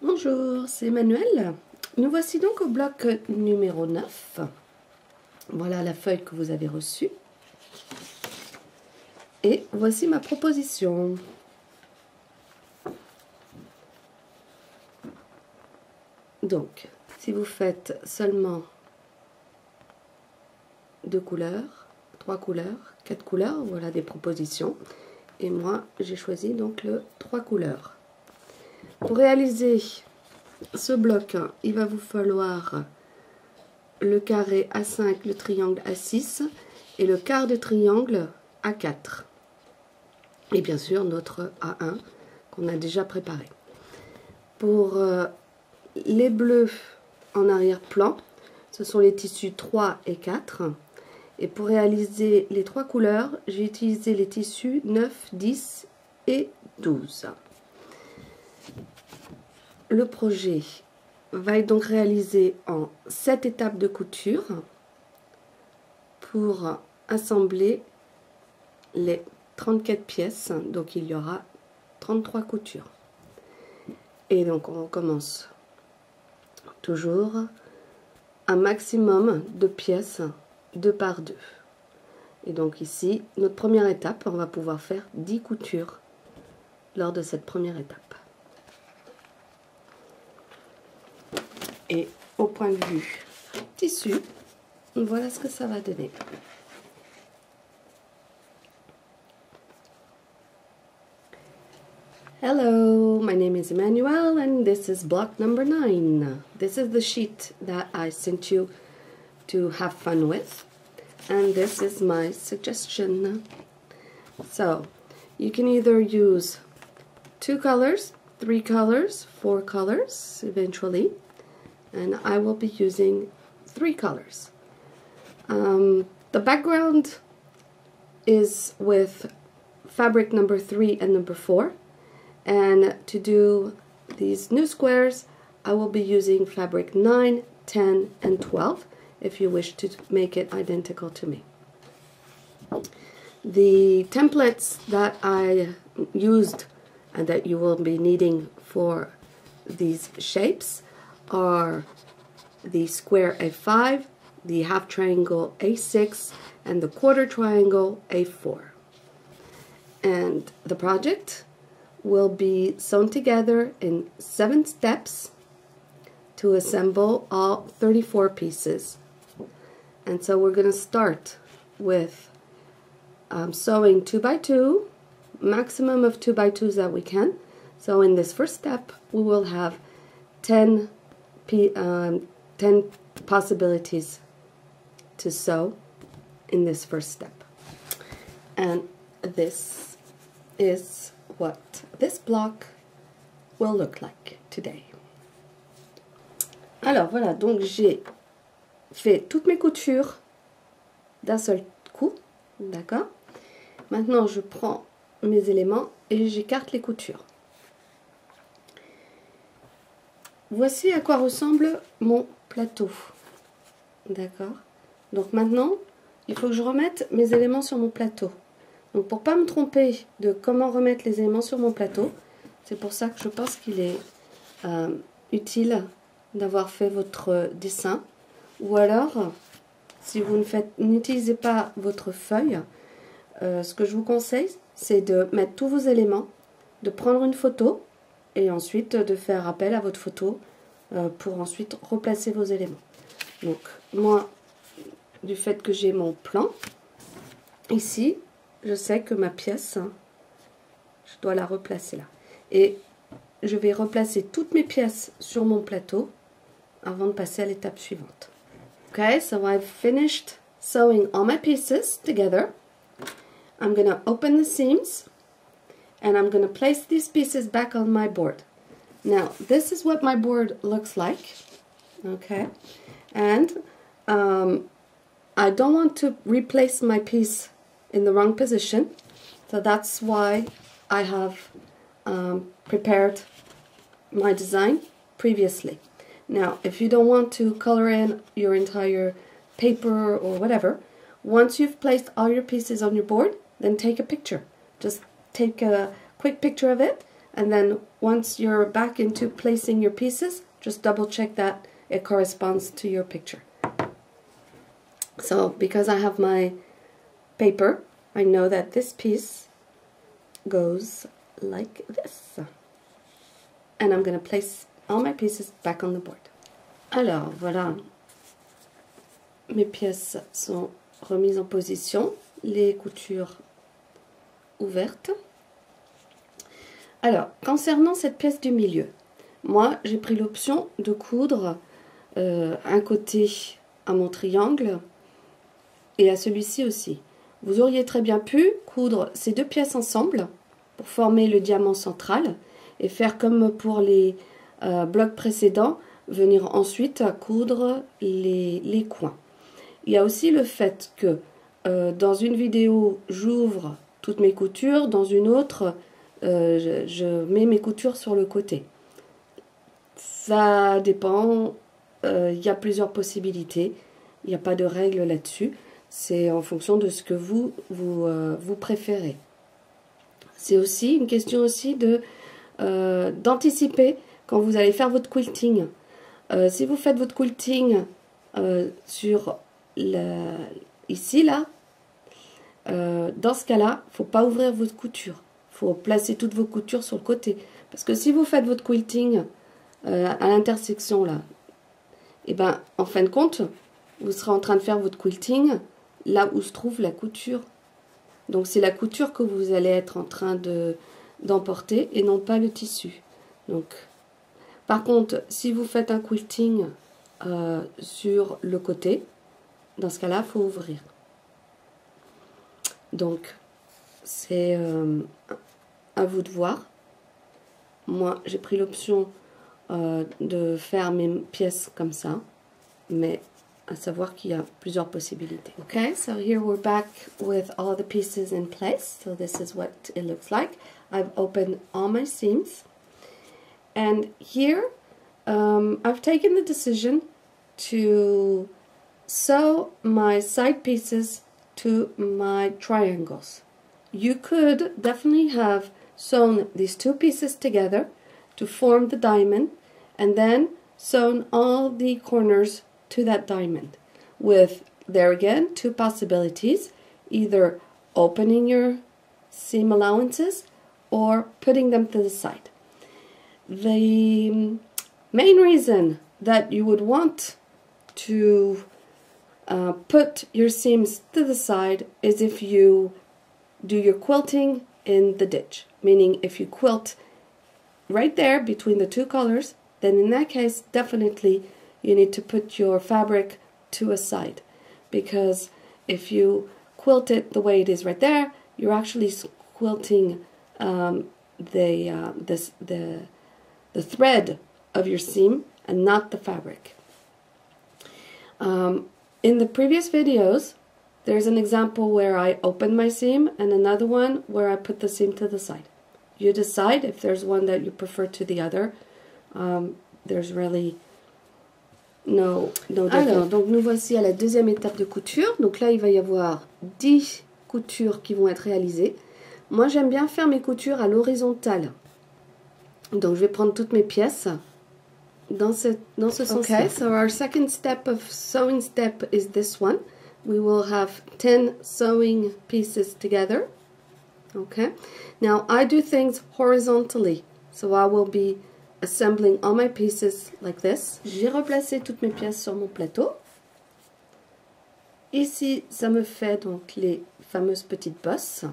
Bonjour, c'est Emmanuelle. Nous voici donc au bloc numéro 9. Voilà la feuille que vous avez reçue. Et voici ma proposition. Donc, si vous faites seulement 2 couleurs, 3 couleurs, 4 couleurs, voilà des propositions. Et moi, j'ai choisi donc le 3 couleurs. Pour réaliser ce bloc, il va vous falloir le carré A5, le triangle A6 et le quart de triangle A4. Et bien sûr, notre A1 qu'on a déjà préparé. Pour les bleus en arrière-plan, ce sont les tissus 3 et 4. Et pour réaliser les 3 couleurs, j'ai utilisé les tissus 9, 10 et 12. Le projet va être donc réalisé en 7 étapes de couture pour assembler les 34 pièces. Donc il y aura 33 coutures. Et donc on commence toujours un maximum de pièces 2 par 2. Et donc ici, notre première étape, on va pouvoir faire 10 coutures lors de cette première étape. Et au point de vue tissu, voilà ce que ça va donner. Hello, my name is Emmanuelle and this is block number 9. This is the sheet that I sent you to have fun with, and this is my suggestion. So you can either use 2 colors, 3 colors, 4 colors eventually, and I will be using 3 colors. The background is with fabric number 3 and number 4, and to do these new squares I will be using fabric 9, 10 and 12 if you wish to make it identical to me. The templates that I used and that you will be needing for these shapes are the square A5, the half triangle A6, and the quarter triangle A4. And the project will be sewn together in 7 steps to assemble all 34 pieces. And so we're going to start with sewing 2 by 2, maximum of 2 by 2s that we can. So in this first step we will have 10 possibilities to sew in this first step. And this is what this block will look like today. Alors voilà, donc j'ai fait toutes mes coutures d'un seul coup, d'accord? Maintenant je prends mes éléments et j'écarte les coutures. Voici à quoi ressemble mon plateau, d'accord? Donc maintenant, il faut que je remette mes éléments sur mon plateau. Donc pour pas me tromper de comment remettre les éléments sur mon plateau, c'est pour ça que je pense qu'il est utile d'avoir fait votre dessin. Ou alors, si vous n'utilisez pas votre feuille, ce que je vous conseille, c'est de mettre tous vos éléments, de prendre une photo, et ensuite de faire appel à votre photo pour ensuite replacer vos éléments. Donc moi, du fait que j'ai mon plan, ici, je sais que ma pièce, je dois la replacer là. Et je vais replacer toutes mes pièces sur mon plateau avant de passer à l'étape suivante. Okay, so I've finished sewing all my pieces together. I'm going to open the seams. And I'm going to place these pieces back on my board. Now, this is what my board looks like, okay? And I don't want to replace my piece in the wrong position, so that's why I have prepared my design previously. Now, if you don't want to color in your entire paper or whatever, once you've placed all your pieces on your board, then take a picture. Just take a quick picture of it, and then once you're back into placing your pieces, just double check that it corresponds to your picture. So because I have my paper, I know that this piece goes like this. And I'm going to place all my pieces back on the board. Alors voilà, mes pièces sont remises en position, les coutures ouvertes. Alors, concernant cette pièce du milieu, moi j'ai pris l'option de coudre un côté à mon triangle et à celui-ci aussi. Vous auriez très bien pu coudre ces deux pièces ensemble pour former le diamant central et faire comme pour les blocs précédents, venir ensuite coudre les coins. Il y a aussi le fait que dans une vidéo, j'ouvre toutes mes coutures, dans une autre, je mets mes coutures sur le côté. Ça dépend, il y a plusieurs possibilités, il n'y a pas de règle là-dessus, c'est en fonction de ce que vous préférez. C'est aussi une question aussi d'anticiper quand vous allez faire votre quilting. Si vous faites votre quilting sur ici, là, dans ce cas-là, il ne faut pas ouvrir votre couture. Il faut placer toutes vos coutures sur le côté. Parce que si vous faites votre quilting à l'intersection, là, et ben, en fin de compte, vous serez en train de faire votre quilting là où se trouve la couture. Donc, c'est la couture que vous allez être en train d'emporter et non pas le tissu. Donc, par contre, si vous faites un quilting sur le côté, dans ce cas-là, il faut ouvrir. Donc, c'est à vous de voir. Moi, j'ai pris l'option de faire mes pièces comme ça, mais à savoir qu'il y a plusieurs possibilités. Okay, so here we're back with all the pieces in place. So this is what it looks like. I've opened all my seams. And here, I've taken the decision to sew my side pieces to my triangles. You could definitely have sewn these two pieces together to form the diamond and then sewn all the corners to that diamond with, there again, two possibilities, either opening your seam allowances or putting them to the side. The main reason that you would want to put your seams to the side is if you do your quilting in the ditch, meaning if you quilt right there between the two colors, then in that case definitely you need to put your fabric to a side, because if you quilt it the way it is right there, you're actually quilting the thread of your seam and not the fabric. In the previous videos, there's an example where I opened my seam and another one where I put the seam to the side. You decide if there's one that you prefer to the other. There's really no difference. Alors, donc nous voici à la deuxième étape de couture. Donc là, il va y avoir 10 coutures qui vont être réalisées. Moi, j'aime bien faire mes coutures à l'horizontale. Donc, je vais prendre toutes mes pièces dans ce sens-là. Okay, so our second step of sewing step is this one. We will have 10 sewing pieces together. Okay, now I do things horizontally, so I will be assembling all my pieces like this. J'ai replacé toutes mes pièces sur mon plateau. Ici, ça me fait donc les fameuses petites bosses.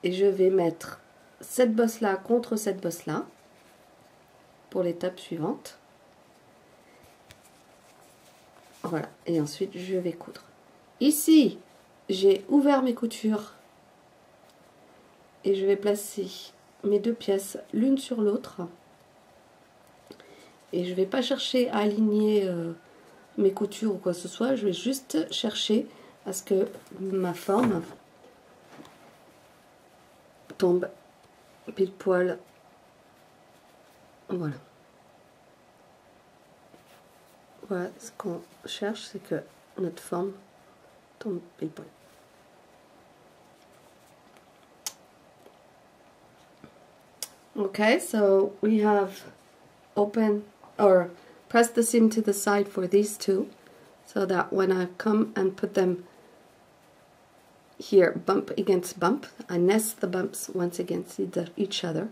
Et je vais mettre cette bosse-là contre cette bosse-là pour l'étape suivante. Voilà, et ensuite je vais coudre. Ici, j'ai ouvert mes coutures et je vais placer mes deux pièces l'une sur l'autre. Et je ne vais pas chercher à aligner mes coutures ou quoi que ce soit, je vais juste chercher à ce que ma forme tombe pile poil. Voilà. Voilà, ce qu'on cherche, c'est que notre forme tombe pile poil. Okay, so we have open or press the seam to the side for these two, so that when I come and put them here, bump against bump, I nest the bumps once against each other,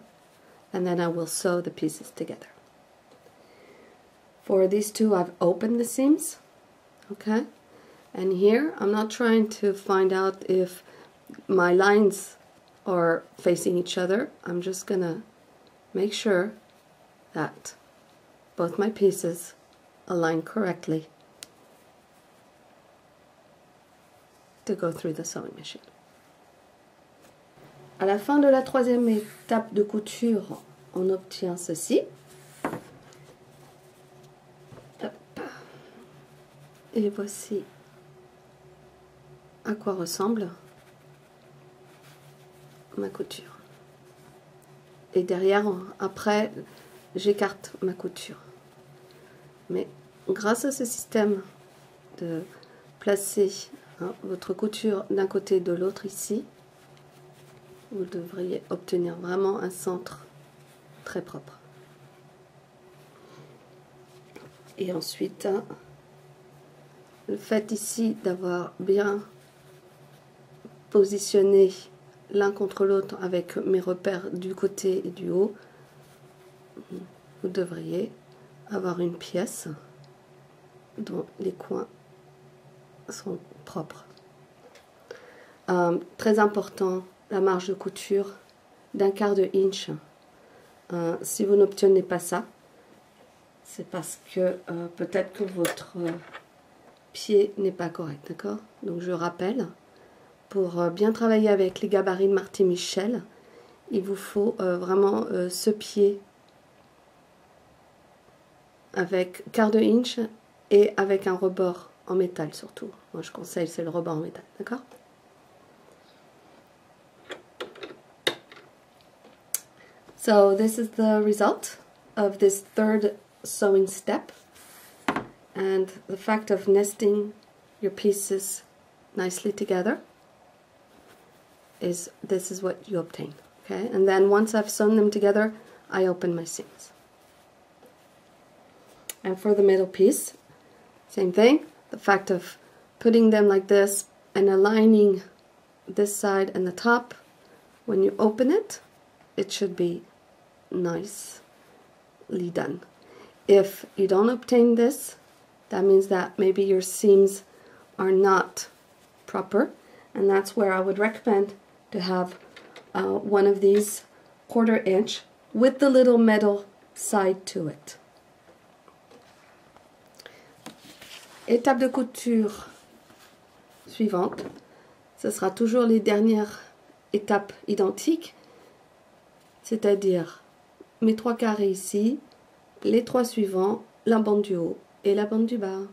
and then I will sew the pieces together. For these two, I've opened the seams, okay, and here I'm not trying to find out if my lines are facing each other. I'm just gonna make sure that both my pieces align correctly to go through the sewing machine. À la fin de la troisième étape de couture, on obtient ceci. Hop. Et voici à quoi ressemble ma couture. Et derrière, après, j'écarte ma couture. Mais grâce à ce système de placer votre couture d'un côté et de l'autre ici, vous devriez obtenir vraiment un centre très propre. Et ensuite, le fait ici d'avoir bien positionné l'un contre l'autre avec mes repères du côté et du haut, vous devriez avoir une pièce dont les coins sont propres. Très important, la marge de couture d'1/4 de inch. Si vous n'obtenez pas ça, c'est parce que peut-être que votre pied n'est pas correct, d'accord? Donc je rappelle, pour bien travailler avec les gabarits de Marty Michel, il vous faut vraiment ce pied avec 1/4 de inch et avec un rebord en métal surtout. Moi je conseille, c'est le rebord en métal, d'accord? So this is the result of this third sewing step, and the fact of nesting your pieces nicely together is this is what you obtain. Okay, and then once I've sewn them together, I open my seams. And for the middle piece, same thing, the fact of putting them like this and aligning this side and the top, when you open it, it should be nicely done. If you don't obtain this, that means that maybe your seams are not proper, and that's where I would recommend to have one of these 1/4 inch with the little metal side to it. Étape de couture suivante, ce sera toujours les dernières étapes identiques, c'est-à-dire mes 3 carrés ici, les 3 suivants, la bande du haut et la bande du bas.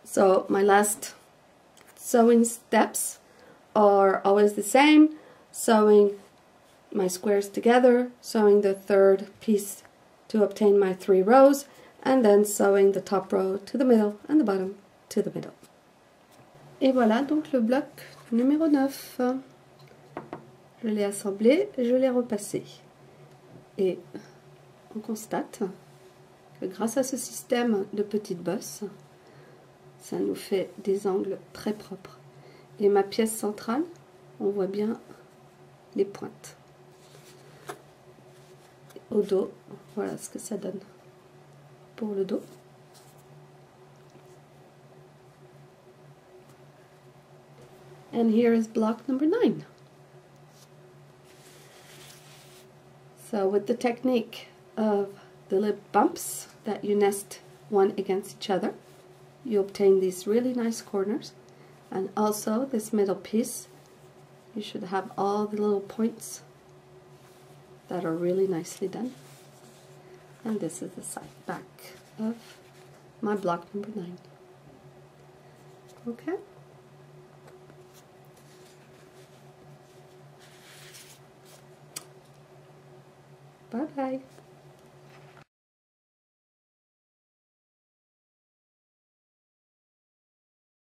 So my last sewing steps are always the same: sewing my squares together, sewing the third piece to obtain my 3 rows, and then sewing the top row to the middle and the bottom to the middle. Et voilà donc le bloc numéro 9. Je l'ai assemblé, je l'ai repassé. Et on constate que grâce à ce système de petites bosses, ça nous fait des angles très propres. Et ma pièce centrale, on voit bien les pointes. Au dos, voilà ce que ça donne pour le dos. And here is block number 9. So with the technique of the lip bumps that you nest one against each other, you obtain these really nice corners, and also this middle piece, you should have all the little points that are really nicely done. And this is the side back of my block number 9. Okay. Bye bye.